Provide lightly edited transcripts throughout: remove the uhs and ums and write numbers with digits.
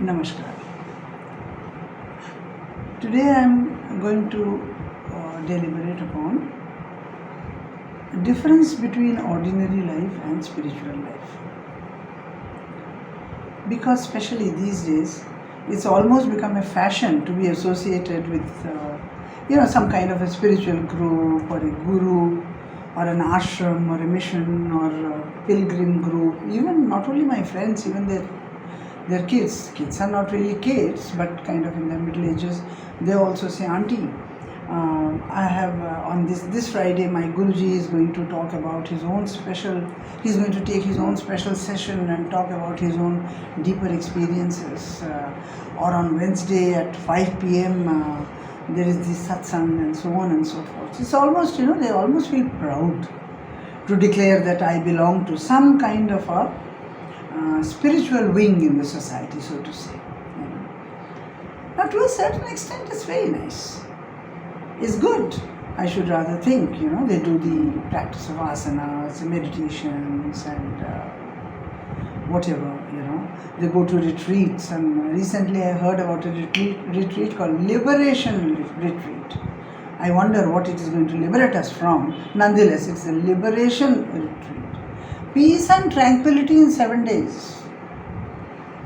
Namaskar. Today I am going to deliberate upon the difference between ordinary life and spiritual life. Because especially these days, it's almost become a fashion to be associated with some kind of a spiritual group or a guru or an ashram or a mission or a pilgrim group. Even not only my friends, even their kids. Kids are not really kids, but kind of in their middle ages. They also say, Auntie, I have on this Friday, my Guruji is going to talk about his own special. He's going to take his own special session and talk about his own deeper experiences. Or on Wednesday at 5 p.m. There is this satsang and so on and so forth. It's almost, they almost feel proud to declare that I belong to some kind of a spiritual wing in the society, so to say. Now, to a certain extent, it's very nice. It's good. I should rather think, they do the practice of asanas, meditations, and whatever, They go to retreats, and recently I heard about a retreat called Liberation Retreat. I wonder what it is going to liberate us from. Nonetheless, it's a liberation retreat. Peace and tranquility in 7 days.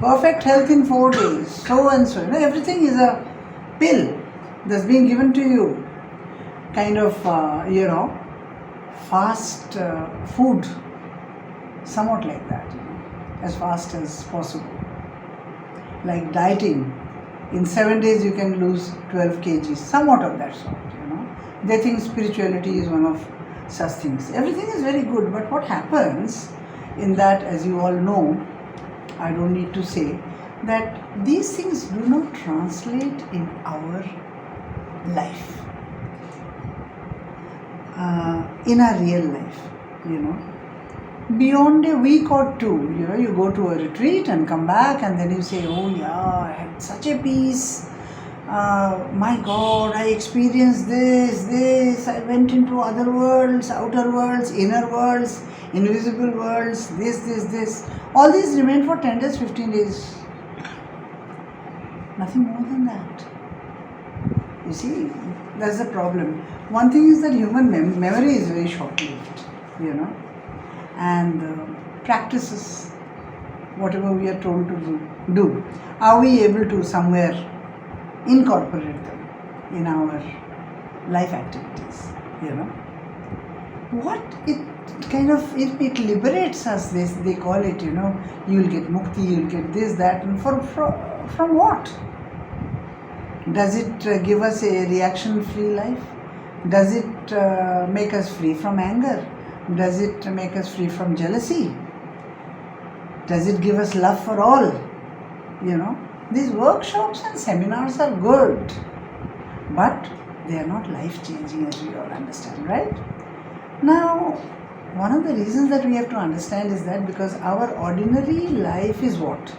Perfect health in 4 days. So and so. Everything is a pill that's being given to you. Kind of, fast food. Somewhat like that. As fast as possible. Like dieting. In 7 days you can lose 12 kgs. Somewhat of that sort, They think spirituality is one of such things. Everything is very good, but what happens in that, as you all know, I don't need to say, that these things do not translate in our life, in our real life, Beyond a week or two, you go to a retreat and come back and then you say, oh yeah, I had such a peace. My God, I experienced this, I went into other worlds, outer worlds, inner worlds, invisible worlds, this. All these remain for 10 days, 15 days. Nothing more than that. You see, that's the problem. One thing is that human memory is very short-lived, and practices, whatever we are told to do, are we able to somewhere incorporate them in our life activities, What it liberates us, they call it, you will get mukti, you'll get this, that, and from what? Does it give us a reaction-free life? Does it make us free from anger? Does it make us free from jealousy? Does it give us love for all? These workshops and seminars are good, but they are not life-changing, as we all understand, right? Now, one of the reasons that we have to understand is that because our ordinary life is what?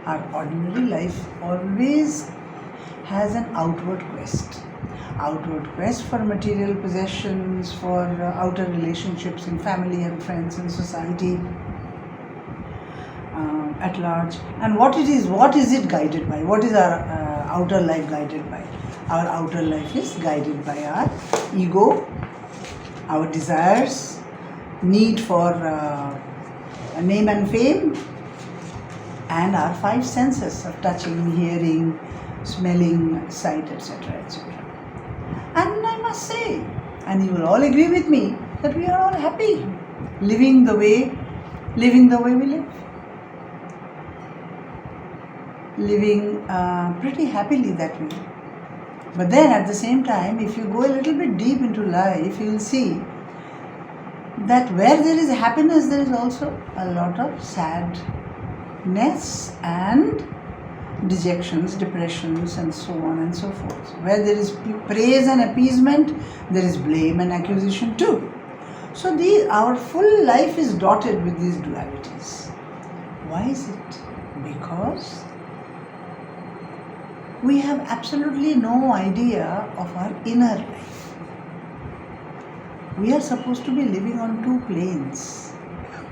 Our ordinary life always has an outward quest. Outward quest for material possessions, for outer relationships in family and friends and society at large. And what is it guided by? What is our outer life guided by? Our outer life is guided by our ego, our desires, need for name and fame, and our 5 senses of touching, hearing, smelling, sight, etc., etc. And I must say, and you will all agree with me, that we are all happy living the way we live. Living pretty happily that way. But then at the same time, if you go a little bit deep into life, you will see that where there is happiness, there is also a lot of sadness and dejections, depressions, and so on and so forth. Where there is praise and appeasement, there is blame and accusation too. So our full life is dotted with these dualities. Why is it? Because we have absolutely no idea of our inner life. We are supposed to be living on 2 planes.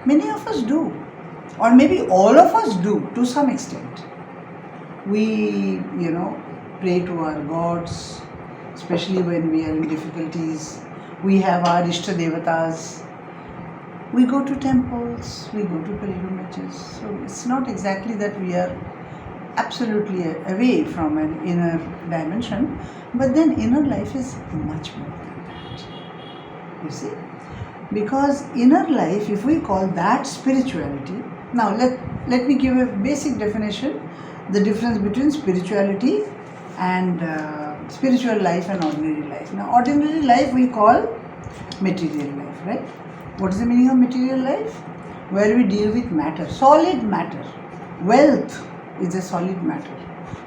Many of us do. Or maybe all of us do to some extent. We, pray to our gods, especially when we are in difficulties. We have our Ishta Devatas. We go to temples, we go to pilgrimages. So it's not exactly that we are absolutely away from an inner dimension, but then inner life is much more than that. You see? Because inner life, if we call that spirituality, now let me give a basic definition, the difference between spirituality and spiritual life and ordinary life. Now, ordinary life we call material life, right? What is the meaning of material life? Where we deal with matter, solid matter. Wealth is a solid matter.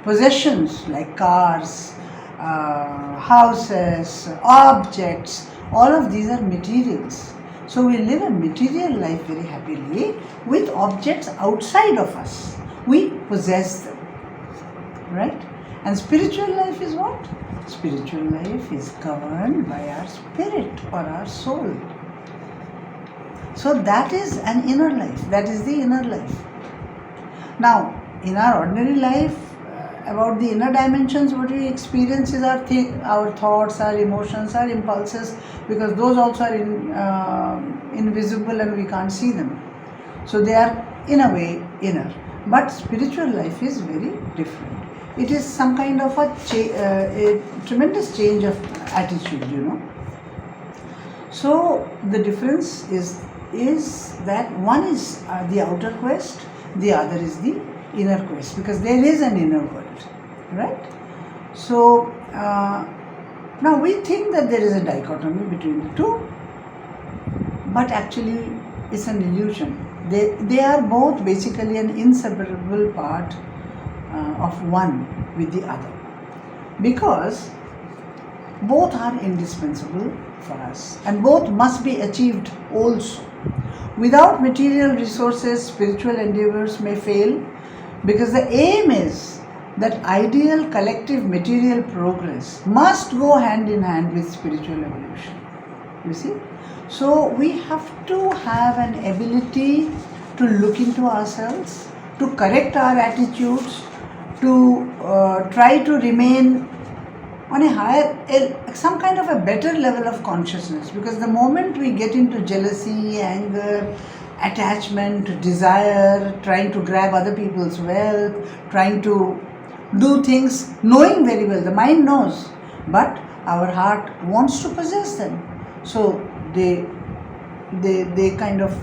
Possessions like cars, houses, objects, all of these are materials. So we live a material life very happily with objects outside of us. We possess them, right? And spiritual life is what? Spiritual life is governed by our spirit or our soul. So that is an inner life. That is the inner life. Now, in our ordinary life, about the inner dimensions, what we experience is our thoughts, our emotions, our impulses, because those also are invisible and we can't see them. So they are, in a way, inner. But spiritual life is very different. It is some kind of a tremendous change of attitude, So the difference is that one is the outer quest, the other is the inner quest, because there is an inner world, right? So now we think that there is a dichotomy between the two, but actually it's an illusion. They are both basically an inseparable part of one with the other, because both are indispensable for us and both must be achieved also. Without material resources, spiritual endeavors may fail, because the aim is that ideal collective material progress must go hand in hand with spiritual evolution. You see? So we have to have an ability to look into ourselves, to correct our attitudes, to try to remain on a higher, some kind of a better level of consciousness, because the moment we get into jealousy, anger, attachment, desire, trying to grab other people's wealth, trying to do things, knowing very well, the mind knows, but our heart wants to possess them. So they kind of,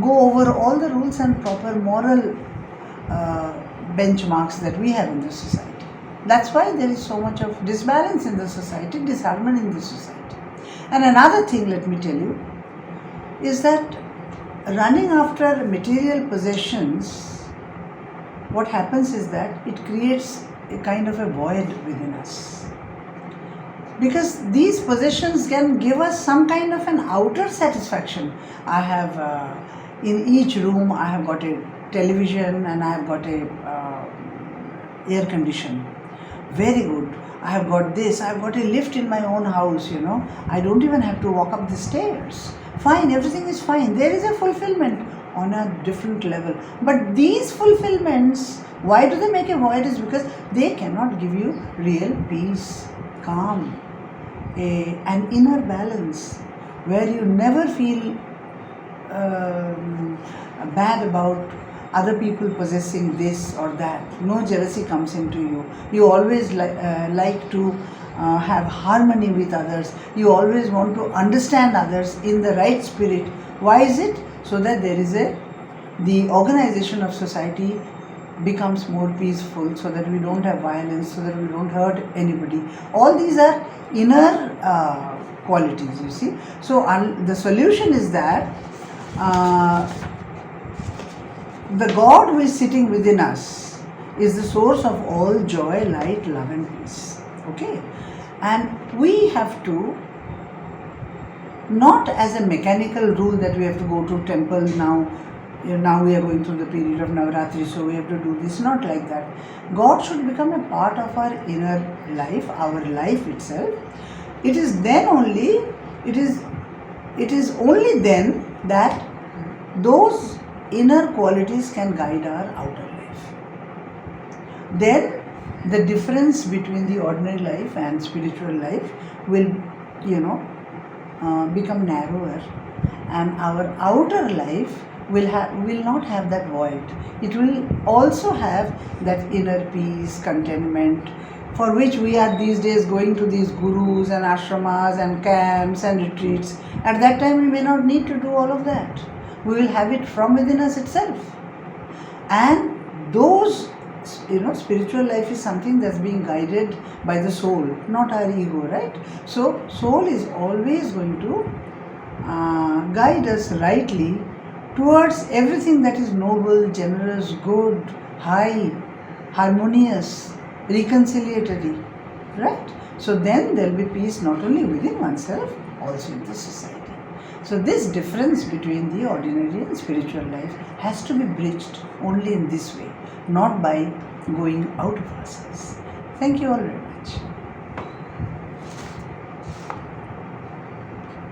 go over all the rules and proper moral benchmarks that we have in the society. That's why there is so much of disbalance in the society, disharmony in the society. And another thing, let me tell you, is that running after material possessions, what happens is that it creates a kind of a void within us. Because these possessions can give us some kind of an outer satisfaction. I have, in each room, I have got a television and I have got a air condition. Very good. I have got this. I have got a lift in my own house, I don't even have to walk up the stairs. Fine, everything is fine. There is a fulfillment on a different level. But these fulfillments, why do they make a void? Is because they cannot give you real peace, calm, an inner balance, where you never feel bad about other people possessing this or that. No jealousy comes into you. You always like to have harmony with others. You always want to understand others in the right spirit. Why is it? So that there is the organization of society becomes more peaceful, so that we don't have violence, so that we don't hurt anybody. All these are inner qualities, you see. So the solution is that the God who is sitting within us is the source of all joy, light, love and peace. Okay? And we have to, not as a mechanical rule that we have to go to temple now we are going through the period of Navaratri, so we have to do this. Not like that. God should become a part of our inner life, our life itself. It is only then that those inner qualities can guide our outer life. then the difference between the ordinary life and spiritual life will, become narrower, and our outer life will not have that void. It will also have that inner peace, contentment, for which we are these days going to these gurus and ashramas and camps and retreats. At that time we may not need to do all of that. We will have it from within us itself. And those, spiritual life is something that's being guided by the soul, not our ego, right? So soul is always going to guide us rightly towards everything that is noble, generous, good, high, harmonious, reconciliatory, right? So then there will be peace not only within oneself, also in the society. So this difference between the ordinary and spiritual life has to be bridged only in this way, not by going out of ourselves. Thank you all very much.